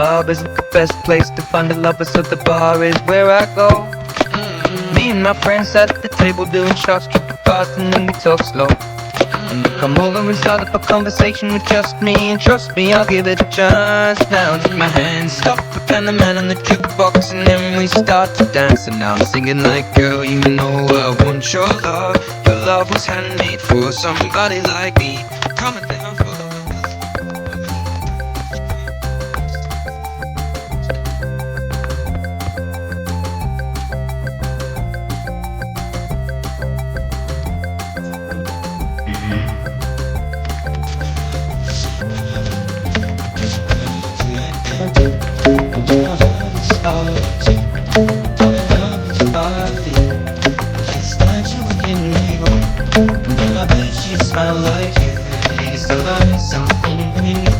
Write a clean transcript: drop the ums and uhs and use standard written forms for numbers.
pub is the best place to find the lovers, so the bar is where I go. Me and my friends sat at the table doing shots, tripping fast, and then we talk slow. And you come over and start up a conversation with just me, and trust me, I'll give it a chance. Now take my hand, stop, and the man on the jukebox, and then we start to dance. And now I'm singing like, girl, you know I want your love. Your love was handmade for somebody like me. Coming down for the smile like you. It's the love, something